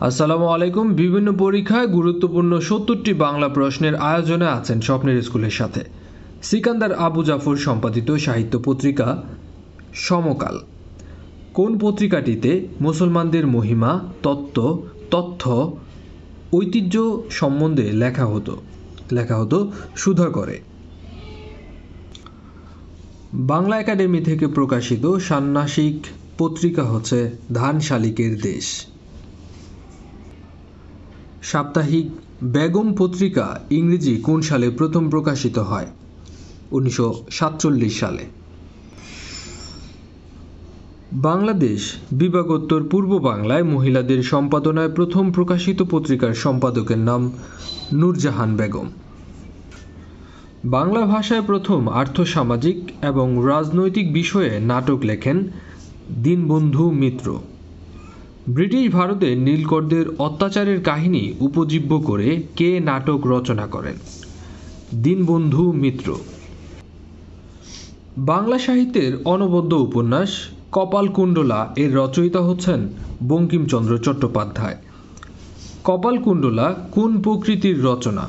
আসসালামু আলাইকুম। বিভিন্ন পরীক্ষায় গুরুত্বপূর্ণ ৭০টি বাংলা প্রশ্নের আয়োজনে আছেন স্বপ্নের স্কুলের সাথে সিকান্দার আবু জাফর সম্পাদিত সাহিত্য পত্রিকা সমকাল। কোন পত্রিকাটিতে মুসলমানদের মহিমা, তথ্য, ঐতিহ্য সম্বন্ধে লেখা হতো সুধাকরে। বাংলা একাডেমি থেকে প্রকাশিত ষান্মাসিক পত্রিকা হচ্ছে ধান শালিকের দেশ। সাপ্তাহিক বেগম পত্রিকা ইংরেজি কোন সালে প্রথম প্রকাশিত হয়? 1947 সালে। বাংলাদেশ বিভাগোত্তর পূর্ব বাংলায় মহিলাদের সম্পাদনায় প্রথম প্রকাশিত পত্রিকার সম্পাদকের নাম নূরজাহান বেগম। বাংলা ভাষায় প্রথম আর্থসামাজিক এবং রাজনৈতিক বিষয়ে নাটক লেখেন দীনবন্ধু মিত্র। ব্রিটিশ ভারতে নীলকরদের অত্যাচারের কাহিনী উপজীব্য করে কে নাটক রচনা করেন? দীনবন্ধু মিত্র। বাংলা সাহিত্যের অনবদ্য উপন্যাস কপালকুণ্ডলা এর রচয়িতা হচ্ছেন বঙ্কিমচন্দ্র চট্টোপাধ্যায়। কপালকুণ্ডলা কোন প্রকৃতির রচনা?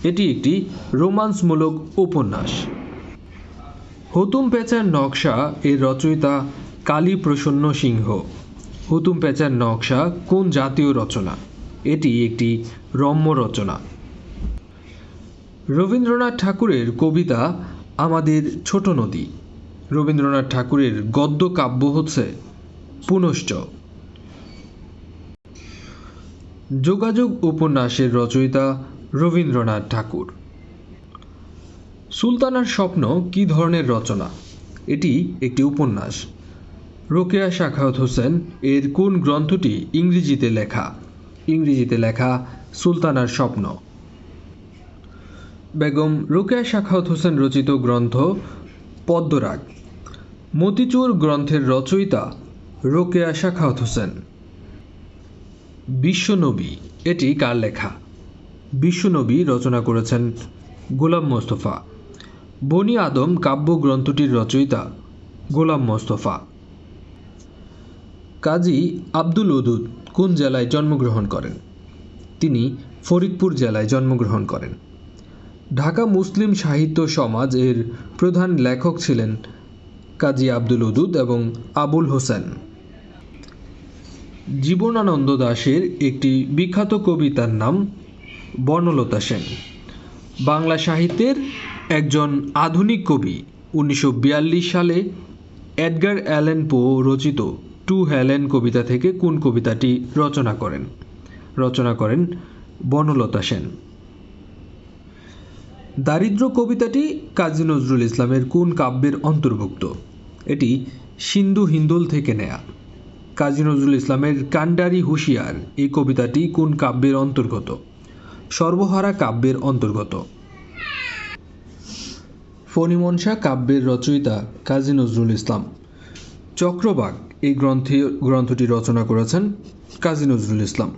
এটি একটি রোমান্সমূলক উপন্যাস। হুতুম প্যাঁচার নকশা এর রচয়িতা কালীপ্রসন্ন সিংহ। হুতুম প্যাঁচার নকশা কোন জাতীয় রচনা? এটি একটি রম্য রচনা। রবীন্দ্রনাথ ঠাকুরের কবিতা আমাদের ছোট নদী। রবীন্দ্রনাথ ঠাকুরের গদ্য কাব্য হচ্ছে পুনশ্চ। যোগাযোগ উপন্যাসের রচয়িতা রবীন্দ্রনাথ ঠাকুর। সুলতানার স্বপ্ন কী ধরনের রচনা? এটি একটি উপন্যাস। রোকেয়া সাখাওয়াত হোসেন এর কোন গ্রন্থটি ইংরেজিতে লেখা সুলতানার স্বপ্ন। বেগম রোকেয়া সাখাওয়াত হোসেন রচিত গ্রন্থ পদ্মরাগ। মতিচুর গ্রন্থের রচয়িতা রোকেয়া সাখাওয়াত হোসেন। বিশ্বনবী এটি কার লেখা? বিশ্বনবী রচনা করেছেন গোলাম মোস্তফা। বনি আদম কাব্য গ্রন্থটির রচয়িতা গোলাম মোস্তফা। কাজী আব্দুল ওদুদ কোন জেলায় জন্মগ্রহণ করেন? তিনি ফরিদপুর জেলায় জন্মগ্রহণ করেন। ঢাকা মুসলিম সাহিত্য সমাজ এর প্রধান লেখক ছিলেন কাজী আব্দুল ওদুদ এবং আবুল হোসেন। জীবনানন্দ দাশের একটি বিখ্যাত কবিতার নাম বনলতা সেন। বাংলা সাহিত্যের একজন আধুনিক কবি 1942 সালে এডগার অ্যালান পো রচিত টু হেলেন কবিতা থেকে কোন কবিতাটি রচনা করেন বনলতা সেন। দারিদ্র্য কবিতাটি কাজী নজরুল ইসলামের কোন কাব্যের অন্তর্ভুক্ত? এটি সিন্ধু হিন্দোল থেকে নেয়া। কাজী নজরুল ইসলামের কান্ডারি হুঁশিয়ার এই কবিতাটি কোন কাব্যের অন্তর্গত? সর্বহারা কাব্যের অন্তর্গত। ফণিমনসা কাব্যের রচয়িতা কাজী নজরুল ইসলাম। চক্রবাক এই গ্রন্থটি রচনা করেছেন কাজী নজরুল ইসলাম।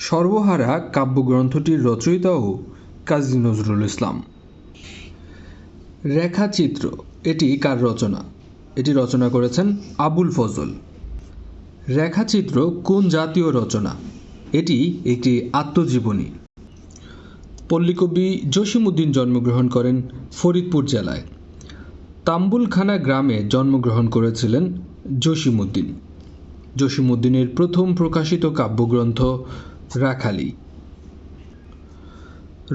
সর্বহারা কাব্যগ্রন্থটির রচয়িতাও কাজী নজরুল ইসলাম। রেখাচিত্র এটি কার রচনা? এটি রচনা করেছেন আবুল ফজল। রেখাচিত্র কোন জাতীয় রচনা? এটি একটি আত্মজীবনী। পল্লীকবি জসিমউদ্দিন জন্মগ্রহণ করেন ফরিদপুর জেলায়। তাম্বুলখানা গ্রামে জন্মগ্রহণ করেছিলেন জসিমউদ্দিন। জসিমউদ্দিনের প্রথম প্রকাশিত কাব্যগ্রন্থ রাখালি।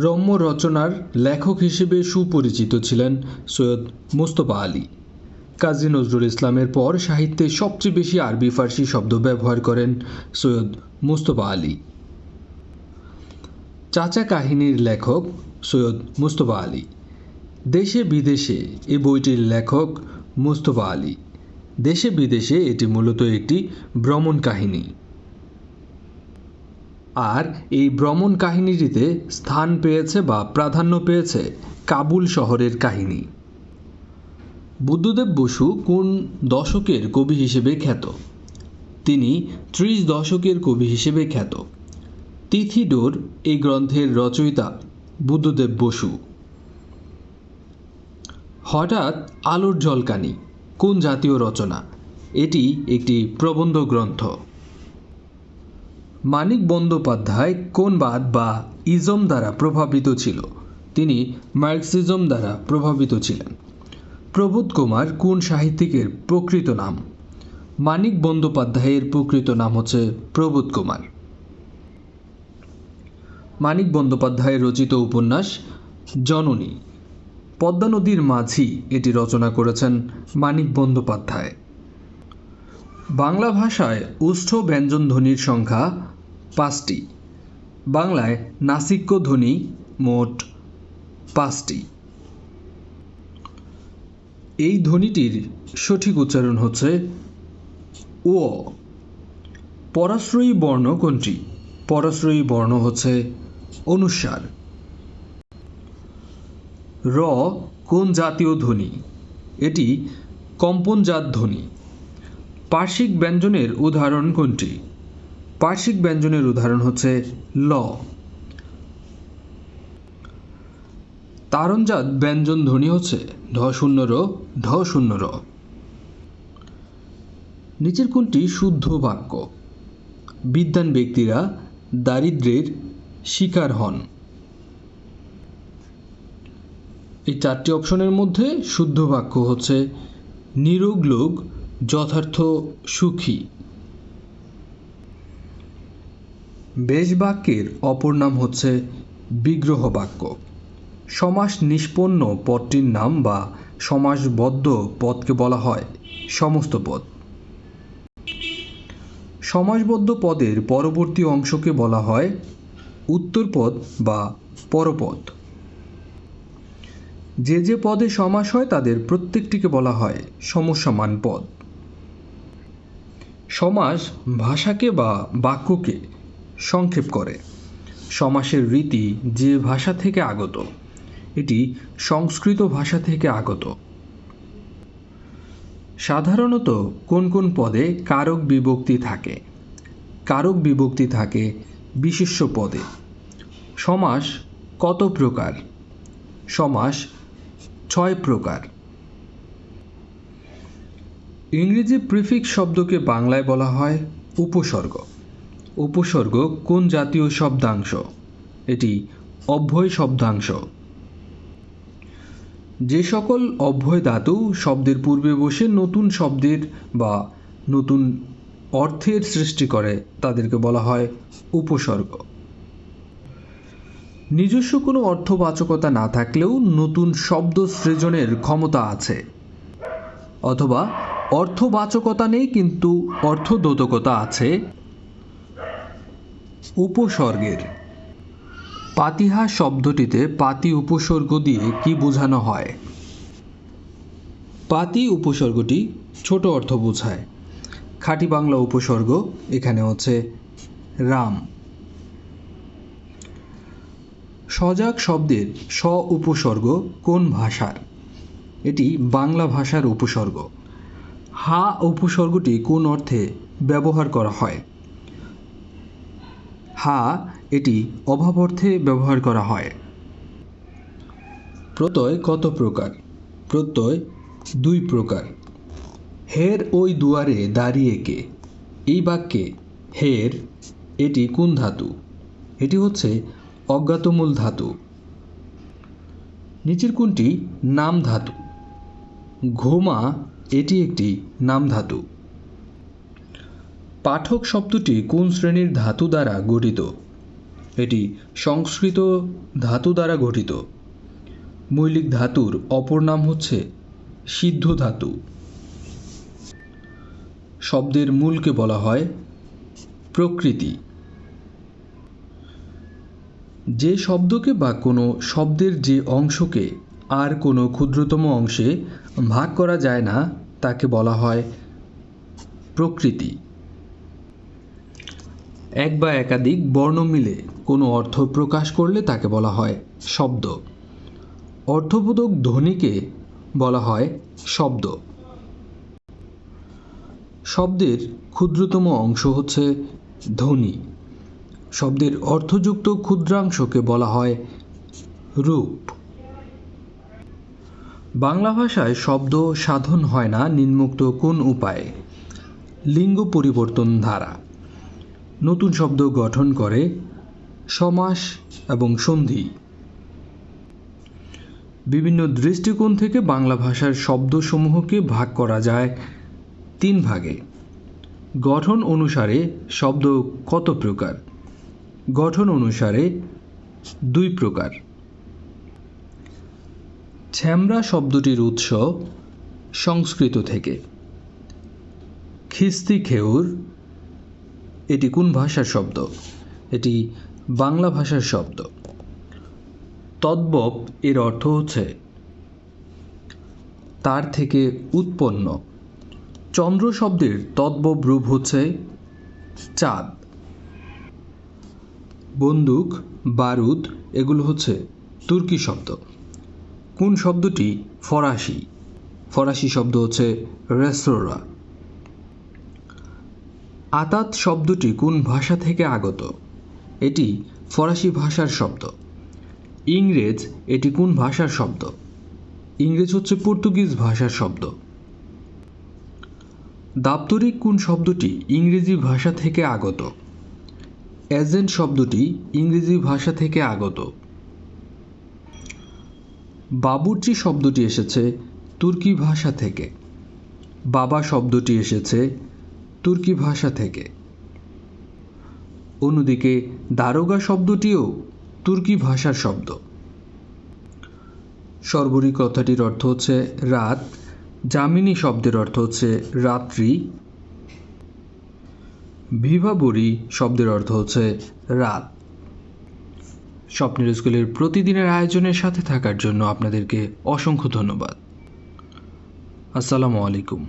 রম্য রচনার লেখক হিসেবে সুপরিচিত ছিলেন সৈয়দ মুজতবা আলী। কাজী নজরুল ইসলামের পর সাহিত্যে সবচেয়ে বেশি আরবি ফার্সি শব্দ ব্যবহার করেন সৈয়দ মুজতবা আলী। চাচা কাহিনীর লেখক সৈয়দ মুজতবা আলী। দেশে বিদেশে এ বইটির লেখক মুজতবা আলী। দেশে বিদেশে এটি মূলত একটি ভ্রমণ কাহিনী। আর এই ভ্রমণ কাহিনীটিতে স্থান পেয়েছে বা প্রাধান্য পেয়েছে কাবুল শহরের কাহিনী। বুদ্ধদেব বসু কোন দশকের কবি হিসেবে খ্যাত? তিনি 30 দশকের কবি হিসেবে খ্যাত। তিথিডোর এই গ্রন্থের রচয়িতা বুদ্ধদেব বসু। হঠাৎ আলোর ঝলকানি কোন জাতীয় রচনা? এটি একটি প্রবন্ধ গ্রন্থ। মানিক বন্দ্যোপাধ্যায় কোন বাদ বা ইজম দ্বারা প্রভাবিত ছিল? তিনি মার্কসিজম দ্বারা প্রভাবিত ছিলেন। প্রবোধ কুমার কোন সাহিত্যিকের প্রকৃত নাম? মানিক বন্দ্যোপাধ্যায়ের প্রকৃত নাম হচ্ছে প্রবোধ কুমার। মানিক বন্দ্যোপাধ্যায়ের রচিত উপন্যাস জননী। পদ্মা নদীর মাঝি এটি রচনা করেছেন মানিক বন্দ্যোপাধ্যায়। বাংলা ভাষায় ওষ্ঠ ব্যঞ্জন ধ্বনির সংখ্যা 5টি। বাংলায় নাসিক্য ধ্বনি মোট 5টি। এই ধ্বনিটির সঠিক উচ্চারণ হচ্ছে ও। পরাশ্রয়ী বর্ণ কোনটি? পরাশ্রয়ী বর্ণ হচ্ছে অনুস্বার। র কোন জাতীয় ধ্বনি? এটি কম্পনজাত ধ্বনি। পার্শ্বিক ব্যঞ্জনের উদাহরণ কোনটি? পার্শ্বিক ব্যঞ্জনের উদাহরণ হচ্ছে ল। তারণজাত ব্যঞ্জন ধ্বনি হচ্ছে ঢ0 র, ঢ0 র। নিচের কোনটি শুদ্ধ বাক্য? বিদ্বান ব্যক্তিরা দারিদ্র্যের শিকার হন। এই 4টি অপশনের মধ্যে শুদ্ধ বাক্য হচ্ছে নিরোগ লোক যথার্থ সুখী। বেশ বাক্যের অপর নাম হচ্ছে বিগ্রহ বাক্য। সমাস নিষ্পন্ন পদটির নাম বা সমাসবদ্ধ পদকে বলা হয় সমস্ত পদ। সমাসবদ্ধ পদের পরবর্তী অংশকে বলা হয় উত্তরপদ বা পরপদ। যে যে পদে সমাস হয় তাদের প্রত্যেকটিকে বলা হয় সমসমান পদ। সমাস ভাষাকে বা বাক্যকে সংক্ষেপ করে। সমাসের রীতি যে ভাষা থেকে আগত, এটি সংস্কৃত ভাষা থেকে আগত। সাধারণত কোন কোন পদে কারক বিভক্তি থাকে? কারক বিভক্তি থাকে বিশেষ্য পদে। সমাস কত প্রকার? সমাস 6 প্রকার। ইংরেজি প্রিফিক্স শব্দকে বাংলায় বলা হয় উপসর্গ। উপসর্গ কোন জাতীয় শব্দাংশ? এটি অব্যয় শব্দাংশ। যে সকল অব্যয় ধাতু শব্দের পূর্বে বসে নতুন শব্দের বা নতুন অর্থের সৃষ্টি করে তাদেরকে বলা হয় উপসর্গ। নিজস্ব কোনো অর্থবাচকতা না থাকলেও নতুন শব্দ সৃজনের ক্ষমতা আছে, অথবা অর্থবাচকতা নেই কিন্তু অর্থদ্যোতকতা আছে উপসর্গের। পাতিহা শব্দটিতে পাতি উপসর্গ দিয়ে কি বোঝানো হয়? পাতি উপসর্গটি ছোট অর্থ বোঝায়। খাঁটি বাংলা উপসর্গ এখানে হচ্ছে রাম। সজাগ শব্দের স উপসর্গ কোন ভাষার? এটি বাংলা ভাষার উপসর্গ। হা উপসর্গটি কোন অর্থে ব্যবহার করা হয়? হা এটি অভাব অর্থে ব্যবহার করা হয়। প্রত্যয় কত প্রকার? প্রত্যয় 2 প্রকার। হের ওই দুয়ারে দাঁড়িয়ে কে? এই বাক্যে হের এটি কোন ধাতু? এটি হচ্ছে অজ্ঞাতমূল ধাতু। নিচের কোনটি নাম ধাতু? ঘুমা এটি একটি নাম ধাতু। পাঠক শব্দটি কোন শ্রেণীর ধাতু দ্বারা গঠিত? এটি সংস্কৃত ধাতু দ্বারা গঠিত। মৌলিক ধাতুর অপর নাম হচ্ছে সিদ্ধ ধাতু। শব্দের মূলকে বলা হয় প্রকৃতি। যে শব্দকে বা কোনো শব্দের যে অংশকে আর কোনো ক্ষুদ্রতম অংশে ভাগ করা যায় না তাকে বলা হয় প্রকৃতি। এক বা একাধিক বর্ণ মিলে কোনো অর্থ প্রকাশ করলে তাকে বলা হয় শব্দ। অর্থবোধক ধ্বনিকে বলা হয় শব্দ। শব্দের ক্ষুদ্রতম অংশ হচ্ছে ধ্বনি। শব্দের অর্থযুক্ত ক্ষুদ্রাংশকে বলা হয় রূপ। বাংলা ভাষায় শব্দ সাধন হয় না নিম্নোক্ত কোন উপায়ে? লিঙ্গ পরিবর্তন দ্বারা। নতুন শব্দ গঠন করে সমাস এবং সন্ধি। বিভিন্ন দৃষ্টিকোণ থেকে বাংলা ভাষার শব্দসমূহকে ভাগ করা যায় 3 ভাগে। গঠন অনুসারে শব্দ কত প্রকার? গঠন অনুসারে 2 প্রকার। ছ্যামরা শব্দটির উৎস সংস্কৃত থেকে। খিস্তি খেউর এটি কোন ভাষার শব্দ? এটি বাংলা ভাষার শব্দ। তদ্ভব এর অর্থ হচ্ছে তার থেকে উৎপন্ন। চন্দ্র শব্দের তদ্ভব রূপ হচ্ছে চাঁদ। বন্দুক, বারুদ এগুলো হচ্ছে তুর্কি শব্দ। কোন শব্দটি ফরাসি? ফরাসি শব্দ হচ্ছে রেস্তোরাঁ। আতাত শব্দটি কোন ভাষা থেকে আগত? এটি ফরাসি ভাষার শব্দ। ইংরেজ এটি কোন ভাষার শব্দ? ইংরেজ হচ্ছে পর্তুগিজ ভাষার শব্দ। দাপ্তরিক কোন শব্দটি ইংরেজি ভাষা থেকে আগত? এজেন্ট শব্দটি ইংরেজি ভাষা থেকে আগত। বাবুর্চি শব্দটি এসেছে তুর্কি ভাষা থেকে। বাবা শব্দটি এসেছে তুর্কি ভাষা থেকে। অন্যদিকে দারোগা শব্দটিও তুর্কি ভাষার শব্দ। শর্বরী কথাটির অর্থ হচ্ছে রাত। যামিনী শব্দের অর্থ হচ্ছে রাত্রি। ভিভাবরী শব্দের অর্থ হচ্ছে রাত। স্বপ্নের স্কুলের প্রতিদিনের আয়োজনের সাথে থাকার জন্য আপনাদেরকে অসংখ্য ধন্যবাদ। আসসালামু আলাইকুম।